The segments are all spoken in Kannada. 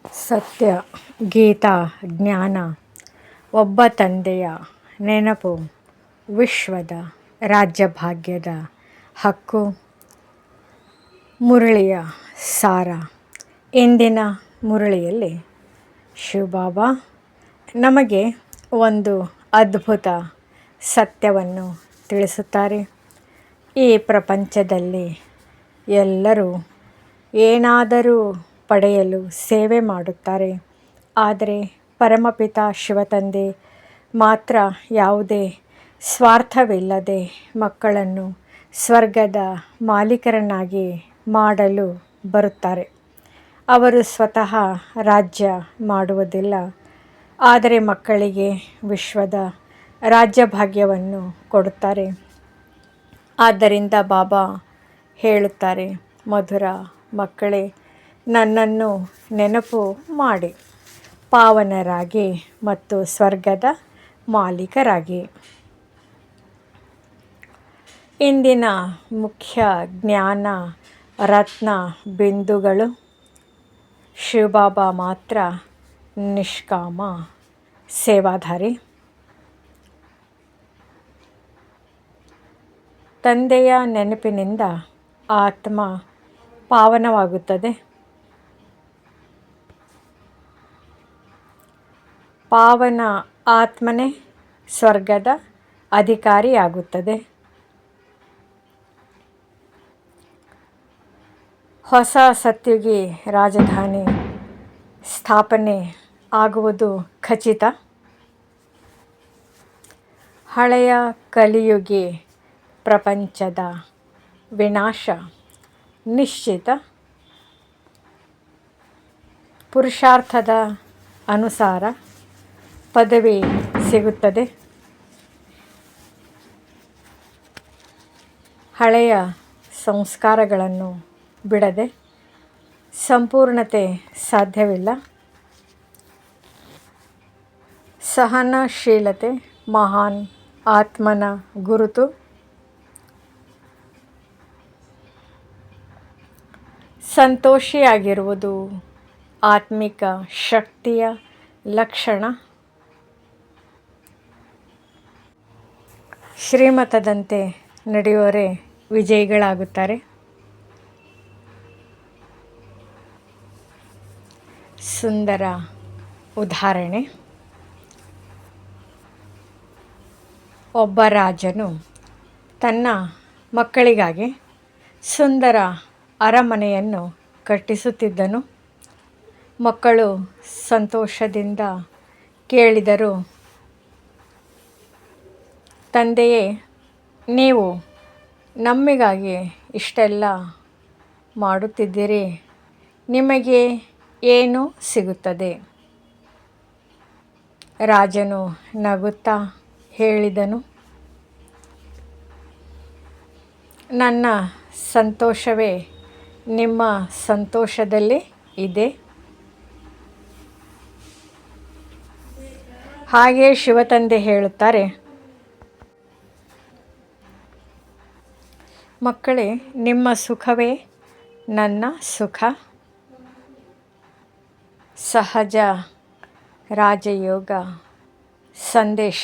ಸತ್ಯ, ಗೀತಾ, ಜ್ಞಾನ, ಒಬ್ಬ ತಂದೆಯ ನೆನಪು, ವಿಶ್ವದ ರಾಜ್ಯಭಾಗ್ಯದ ಹಕ್ಕು, ಮುರಳಿಯ ಸಾರ. ಇಂದಿನ ಮುರಳಿಯಲ್ಲಿ ಶಿವಬಾಬಾ ನಮಗೆ ಒಂದು ಅದ್ಭುತ ಸತ್ಯವನ್ನು ತಿಳಿಸುತ್ತಾರೆ. ಈ ಪ್ರಪಂಚದಲ್ಲಿ ಎಲ್ಲರೂ ಏನಾದರೂ ಪಡೆಯಲು ಸೇವೆ ಮಾಡುತ್ತಾರೆ. ಆದರೆ ಪರಮಪಿತ ಶಿವತಂದೆ ಮಾತ್ರ ಯಾವುದೇ ಸ್ವಾರ್ಥವಿಲ್ಲದೆ ಮಕ್ಕಳನ್ನು ಸ್ವರ್ಗದ ಮಾಲೀಕರನ್ನಾಗಿ ಮಾಡಲು ಬರುತ್ತಾರೆ. ಅವರು ಸ್ವತಃ ರಾಜ್ಯ ಮಾಡುವುದಿಲ್ಲ, ಆದರೆ ಮಕ್ಕಳಿಗೆ ವಿಶ್ವದ ರಾಜ್ಯಭಾಗ್ಯವನ್ನು ಕೊಡುತ್ತಾರೆ. ಆದ್ದರಿಂದ ಬಾಬಾ ಹೇಳುತ್ತಾರೆ, ಮಧುರ ಮಕ್ಕಳೇ, ನನ್ನನ್ನು ನೆನಪು ಮಾಡಿ ಪಾವನರಾಗಿ ಮತ್ತು ಸ್ವರ್ಗದ ಮಾಲೀಕರಾಗಿ. ಇಂದಿನ ಮುಖ್ಯ ಜ್ಞಾನ ರತ್ನ ಬಿಂದುಗಳು. ಶಿವಬಾಬಾ ಮಾತ್ರ ನಿಷ್ಕಾಮ ಸೇವಾಧಾರಿ. ತಂದೆಯ ನೆನಪಿನಿಂದ ಆತ್ಮ ಪಾವನವಾಗುತ್ತದೆ. ಪಾವನ ಆತ್ಮನೇ ಸ್ವರ್ಗದ ಅಧಿಕಾರಿಯಾಗುತ್ತದೆ. ಹೊಸ ಸತ್ಯುಗಿ ರಾಜಧಾನಿ ಸ್ಥಾಪನೆ ಆಗುವುದು ಖಚಿತ. ಹಳೆಯ ಕಲಿಯುಗಿ ಪ್ರಪಂಚದ ವಿನಾಶ ನಿಶ್ಚಿತ. ಪುರುಷಾರ್ಥದ ಅನುಸಾರ ಪದವಿ ಸಿಗುತ್ತದೆ. ಹಳೆಯ ಸಂಸ್ಕಾರಗಳನ್ನು ಬಿಡದೆ ಸಂಪೂರ್ಣತೆ ಸಾಧ್ಯವಿಲ್ಲ. ಸಹನಶೀಲತೆ ಮಹಾನ್ ಆತ್ಮನ ಗುರುತು. ಸಂತೋಷಿಯಾಗಿರುವುದು ಆತ್ಮಿಕ ಶಕ್ತಿಯ ಲಕ್ಷಣ. ಶ್ರೀಮತದಂತೆ ನಡೆಯುವವರೇ ವಿಜಯಿಗಳಾಗುತ್ತಾರೆ. ಸುಂದರ ಉದಾಹರಣೆ. ಒಬ್ಬ ರಾಜನು ತನ್ನ ಮಕ್ಕಳಿಗಾಗಿ ಸುಂದರ ಅರಮನೆಯನ್ನು ಕಟ್ಟಿಸುತ್ತಿದ್ದನು. ಮಕ್ಕಳು ಸಂತೋಷದಿಂದ ಕೇಳಿದರು, ತಂದೆಯೇ, ನೀವು ನಮಗಾಗಿ ಇಷ್ಟೆಲ್ಲ ಮಾಡುತ್ತಿದ್ದೀರಿ, ನಿಮಗೆ ಏನು ಸಿಗುತ್ತದೆ? ರಾಜನು ನಗುತ್ತಾ ಹೇಳಿದನು, ನನ್ನ ಸಂತೋಷವೇ ನಿಮ್ಮ ಸಂತೋಷದಲ್ಲಿ ಇದೆ. ಹಾಗೆ ಶಿವತಂದೆ ಹೇಳುತ್ತಾರೆ, ಮಕ್ಕಳೇ, ನಿಮ್ಮ ಸುಖವೇ ನನ್ನ ಸುಖ. ಸಹಜ ರಾಜಯೋಗ ಸಂದೇಶ.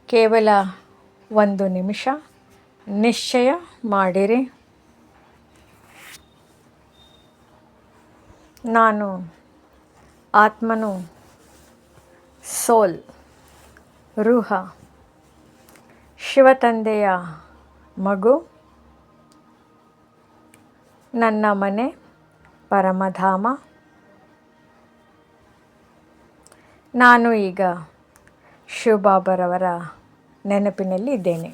ಕೇವಲ 1 ನಿಮಿಷ ನಿಶ್ಚಯ ಮಾಡಿರಿ, ನಾನು ಆತ್ಮನು, ಸೋಲ್, ರೂಹ, ಶಿವತಂದೆಯ ಮಗು. ನನ್ನ ಮನೆ ಪರಮಧಾಮ. ನಾನು ಈಗ ಶಿವಬಾಬರವರ ನೆನಪಿನಲ್ಲಿ ಇದ್ದೇನೆ.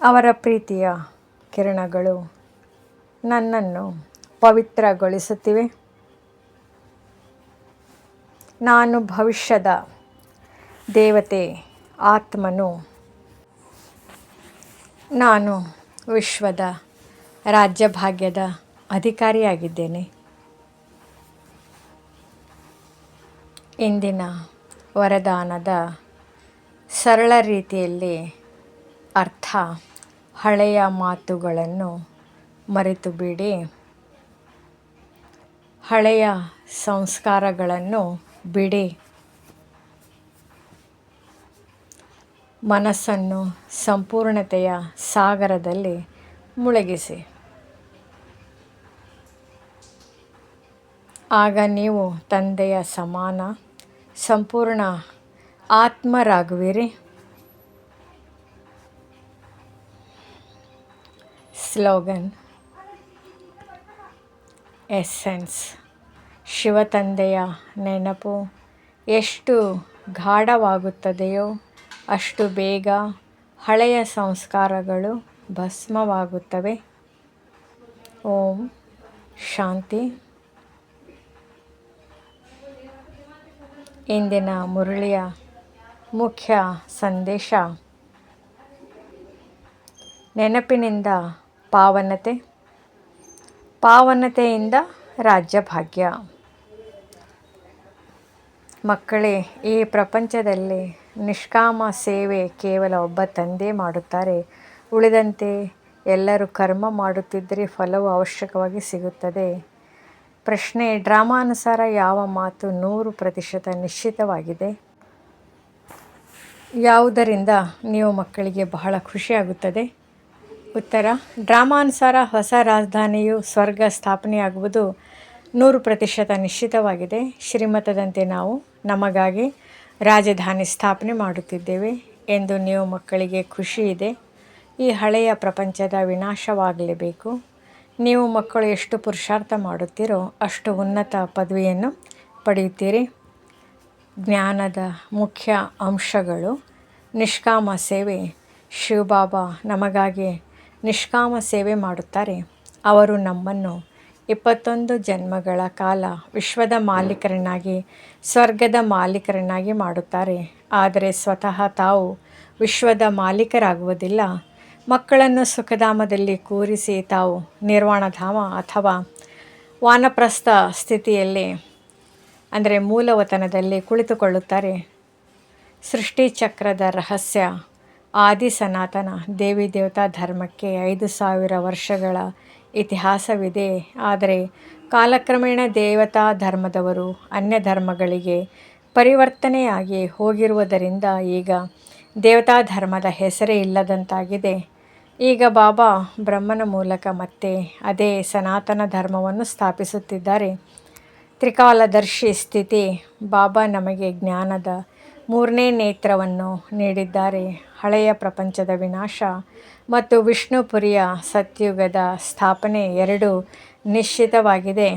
ಅವರ ಪ್ರೀತಿಯ ಕಿರಣಗಳು ನನ್ನನ್ನು ಪವಿತ್ರಗೊಳಿಸುತ್ತಿವೆ. ನಾನು ಭವಿಷ್ಯದ ದೇವತೆ ಆತ್ಮನು. ನಾನು ವಿಶ್ವದ ರಾಜ್ಯಭಾಗ್ಯದ ಅಧಿಕಾರಿಯಾಗಿದ್ದೇನೆ. ಇಂದಿನ ವರದಾನದ ಸರಳ ರೀತಿಯಲ್ಲಿ ಅರ್ಥ. ಹಳೆಯ ಮಾತುಗಳನ್ನು ಮರೆತು ಬಿಡಿ. ಹಳೆಯ ಸಂಸ್ಕಾರಗಳನ್ನು ಬಿಡಿ. ಮನಸ್ಸನ್ನು ಸಂಪೂರ್ಣತೆಯ ಸಾಗರದಲ್ಲಿ ಮುಳುಗಿಸಿ. ಆಗ ನೀವು ತಂದೆಯ ಸಮಾನ ಸಂಪೂರ್ಣ ಆತ್ಮರಾಗುವಿರಿ. Slogan: essence. ಶಿವತಂದೆಯ ನೆನಪು ಎಷ್ಟು ಗಾಢವಾಗುತ್ತದೆಯೋ ಅಷ್ಟು ಬೇಗ ಹಳೆಯ ಸಂಸ್ಕಾರಗಳು ಭಸ್ಮವಾಗುತ್ತವೆ. ಓಂ ಶಾಂತಿ. ಇಂದಿನ ಮುರಳಿಯ ಮುಖ್ಯ ಸಂದೇಶ: ನೆನಪಿನಿಂದ ಪಾವನತೆ, ಪಾವನತೆಯಿಂದ ರಾಜ್ಯಭಾಗ್ಯ. ಮಕ್ಕಳೇ, ಈ ಪ್ರಪಂಚದಲ್ಲಿ ನಿಷ್ಕಾಮ ಸೇವೆ ಕೇವಲ ಒಬ್ಬ ತಂದೆ ಮಾಡುತ್ತಾರೆ. ಉಳಿದಂತೆ ಎಲ್ಲರೂ ಕರ್ಮ ಮಾಡುತ್ತಿದ್ದರೆ ಫಲವು ಅವಶ್ಯಕವಾಗಿ ಸಿಗುತ್ತದೆ. ಪ್ರಶ್ನೆ: ಡ್ರಾಮಾನುಸಾರ ಯಾವ ಮಾತು 100% ನಿಶ್ಚಿತವಾಗಿದೆ? ಯಾವುದರಿಂದ ನೀವು ಮಕ್ಕಳಿಗೆ ಬಹಳ ಖುಷಿಯಾಗುತ್ತದೆ? ಉತ್ತರ: ಡ್ರಾಮಾನುಸಾರ ಹೊಸ ರಾಜಧಾನಿಯು ಸ್ವರ್ಗ ಸ್ಥಾಪನೆಯಾಗುವುದು 100% ನಿಶ್ಚಿತವಾಗಿದೆ. ಶ್ರೀಮತದಂತೆ ನಾವು ನಮಗಾಗಿ ರಾಜಧಾನಿ ಸ್ಥಾಪನೆ ಮಾಡುತ್ತಿದ್ದೇವೆ ಎಂದು ನೀವು ಮಕ್ಕಳಿಗೆ ಖುಷಿ ಇದೆ. ಈ ಹಳೆಯ ಪ್ರಪಂಚದ ವಿನಾಶವಾಗಲೇಬೇಕು. ನೀವು ಮಕ್ಕಳು ಎಷ್ಟು ಪುರುಷಾರ್ಥ ಮಾಡುತ್ತೀರೋ ಅಷ್ಟು ಉನ್ನತ ಪದವಿಯನ್ನು ಪಡೆಯುತ್ತೀರಿ. ಜ್ಞಾನದ ಮುಖ್ಯ ಅಂಶಗಳು: ನಿಷ್ಕಾಮ ಸೇವೆ. ಶಿವಬಾಬಾ ನಮಗಾಗಿ ನಿಷ್ಕಾಮ ಸೇವೆ ಮಾಡುತ್ತಾರೆ. ಅವರು ನಮ್ಮನ್ನು 21 ಜನ್ಮಗಳ ಕಾಲ ವಿಶ್ವದ ಮಾಲೀಕರನ್ನಾಗಿ, ಸ್ವರ್ಗದ ಮಾಲೀಕರನ್ನಾಗಿ ಮಾಡುತ್ತಾರೆ. ಆದರೆ ಸ್ವತಃ ತಾವು ವಿಶ್ವದ ಮಾಲೀಕರಾಗುವುದಿಲ್ಲ. ಮಕ್ಕಳನ್ನು ಸುಖಧಾಮದಲ್ಲಿ ಕೂರಿಸಿ ತಾವು ನಿರ್ವಾಣಧಾಮ ಅಥವಾ ವಾನಪ್ರಸ್ಥ ಸ್ಥಿತಿಯಲ್ಲಿ ಅಂದರೆ ಮೂಲವತನದಲ್ಲಿ ಕುಳಿತುಕೊಳ್ಳುತ್ತಾರೆ. ಸೃಷ್ಟಿಚಕ್ರದ ರಹಸ್ಯ: ಆದಿ ಸನಾತನ ದೇವಿ ದೇವತಾ ಧರ್ಮಕ್ಕೆ 5000 ವರ್ಷಗಳ ಇತಿಹಾಸವಿದೆ. ಆದರೆ ಕಾಲಕ್ರಮೇಣ ದೇವತಾ ಧರ್ಮದವರು ಅನ್ಯ ಧರ್ಮಗಳಿಗೆ ಪರಿವರ್ತನೆಯಾಗಿ ಹೋಗಿರುವುದರಿಂದ ಈಗ ದೇವತಾ ಧರ್ಮದ ಹೆಸರೇ ಇಲ್ಲದಂತಾಗಿದೆ. ಈಗ ಬಾಬಾ ಬ್ರಹ್ಮನ ಮೂಲಕ ಮತ್ತೆ ಅದೇ ಸನಾತನ ಧರ್ಮವನ್ನು ಸ್ಥಾಪಿಸುತ್ತಿದ್ದಾರೆ. ತ್ರಿಕಾಲದರ್ಶಿ ಸ್ಥಿತಿ: ಬಾಬಾ ನಮಗೆ ಜ್ಞಾನದ 3ನೇ ನೇತ್ರವನ್ನು ನೀಡಿದ್ದಾರೆ. ಹಳೆಯ ಪ್ರಪಂಚದ ವಿನಾಶ ಮತ್ತು ವಿಷ್ಣುಪುರಿಯ ಸತ್ಯುಗದ ಸ್ಥಾಪನೆ ಎರಡೂ ನಿಶ್ಚಿತವಾಗಿದೆ.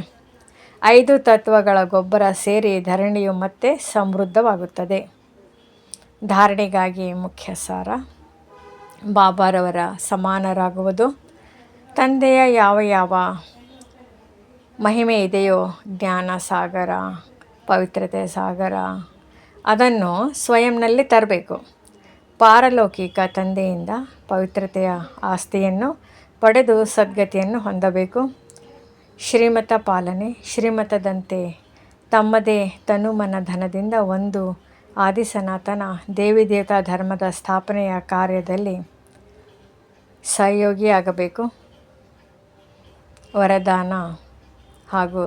5 ತತ್ವಗಳ ಗೊಬ್ಬರ ಸೇರಿ ಧರಣಿಯು ಮತ್ತೆ ಸಮೃದ್ಧವಾಗುತ್ತದೆ. ಧಾರಣೆಗಾಗಿ ಮುಖ್ಯ ಸಾರ: ಬಾಬಾರವರ ಸಮಾನರಾಗುವುದು. ತಂದೆಯ ಯಾವ ಯಾವ ಮಹಿಮೆ ಇದೆಯೋ, ಜ್ಞಾನ ಸಾಗರ, ಪವಿತ್ರತೆ ಸಾಗರ, ಅದನ್ನು ಸ್ವಯಂನಲ್ಲಿ ತರಬೇಕು. ಪಾರಲೌಕಿಕ ತಂದೆಯಿಂದ ಪವಿತ್ರತೆಯ ಆಸ್ತಿಯನ್ನು ಪಡೆದು ಸದ್ಗತಿಯನ್ನು ಹೊಂದಬೇಕು. ಶ್ರೀಮತ ಪಾಲನೆ: ಶ್ರೀಮತದಂತೆ ತಮ್ಮದೇ ತನುಮನ ಧನದಿಂದ ಒಂದು ಆದಿ ಸನಾತನ ದೇವಿ ದೇವತಾ ಧರ್ಮದ ಸ್ಥಾಪನೆಯ ಕಾರ್ಯದಲ್ಲಿ ಸಹಯೋಗಿಯಾಗಬೇಕು. ವರದಾನ ಹಾಗೂ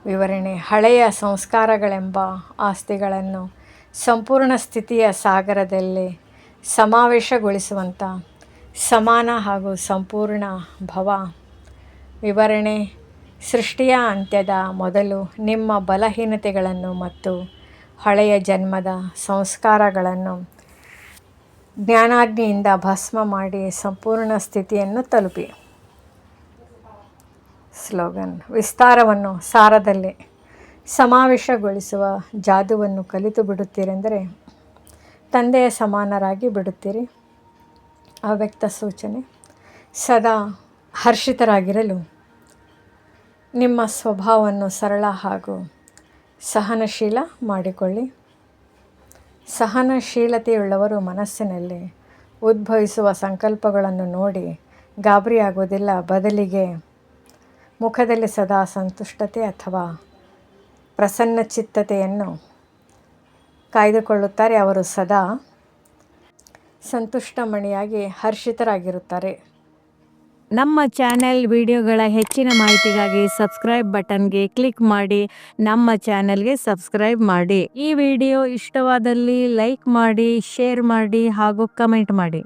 ವಿವರಣೆ: ಹಳೆಯ ಸಂಸ್ಕಾರಗಳೆಂಬ ಆಸ್ತಿಗಳನ್ನು ಸಂಪೂರ್ಣ ಸ್ಥಿತಿಯ ಸಾಗರದಲ್ಲಿ ಸಮಾವೇಶಗೊಳಿಸುವಂಥ ಸಮಾನ ಹಾಗೂ ಸಂಪೂರ್ಣ ಭವ. ವಿವರಣೆ: ಸೃಷ್ಟಿಯ ಅಂತ್ಯದ ಮೊದಲು ನಿಮ್ಮ ಬಲಹೀನತೆಗಳನ್ನು ಮತ್ತು ಹಳೆಯ ಜನ್ಮದ ಸಂಸ್ಕಾರಗಳನ್ನು ಜ್ಞಾನಾಗ್ನಿಯಿಂದ ಭಸ್ಮ ಮಾಡಿ ಸಂಪೂರ್ಣ ಸ್ಥಿತಿಯನ್ನು ತಲುಪಿ. ಸ್ಲೋಗನ್: ವಿಸ್ತಾರವನ್ನು ಸಾರದಲ್ಲಿ ಸಮಾವೇಶಗೊಳಿಸುವ ಜಾದುವನ್ನು ಕಲಿತು ಬಿಡುತ್ತೀರೆಂದರೆ ತಂದೆಯ ಸಮಾನರಾಗಿ ಬಿಡುತ್ತೀರಿ. ಅವ್ಯಕ್ತ ಸೂಚನೆ: ಸದಾ ಹರ್ಷಿತರಾಗಿರಲು ನಿಮ್ಮ ಸ್ವಭಾವವನ್ನು ಸರಳ ಹಾಗೂ ಸಹನಶೀಲ ಮಾಡಿಕೊಳ್ಳಿ. ಸಹನಶೀಲತೆಯುಳ್ಳವರು ಮನಸ್ಸಿನಲ್ಲಿ ಉದ್ಭವಿಸುವ ಸಂಕಲ್ಪಗಳನ್ನು ನೋಡಿ ಗಾಬರಿಯಾಗುವುದಿಲ್ಲ. ಬದಲಿಗೆ ಮುಖದಲ್ಲಿ ಸದಾ ಸಂತುಷ್ಟತೆ ಅಥವಾ ಪ್ರಸನ್ನಚಿತ್ತತೆಯನ್ನು ಕಾಯ್ದುಕೊಳ್ಳುತ್ತಾರೆ. ಅವರು ಸದಾ ಸಂತುಷ್ಟಮಣಿಯಾಗಿ ಹರ್ಷಿತರಾಗಿರುತ್ತಾರೆ. ನಮ್ಮ ಚಾನೆಲ್ ವಿಡಿಯೋಗಳ ಹೆಚ್ಚಿನ ಮಾಹಿತಿಗಾಗಿ ಸಬ್ಸ್ಕ್ರೈಬ್ ಬಟನ್ಗೆ ಕ್ಲಿಕ್ ಮಾಡಿ ನಮ್ಮ ಚಾನೆಲ್ಗೆ ಸಬ್ಸ್ಕ್ರೈಬ್ ಮಾಡಿ. ಈ ವಿಡಿಯೋ ಇಷ್ಟವಾದಲ್ಲಿ ಲೈಕ್ ಮಾಡಿ, ಶೇರ್ ಮಾಡಿ ಹಾಗೂ ಕಮೆಂಟ್ ಮಾಡಿ.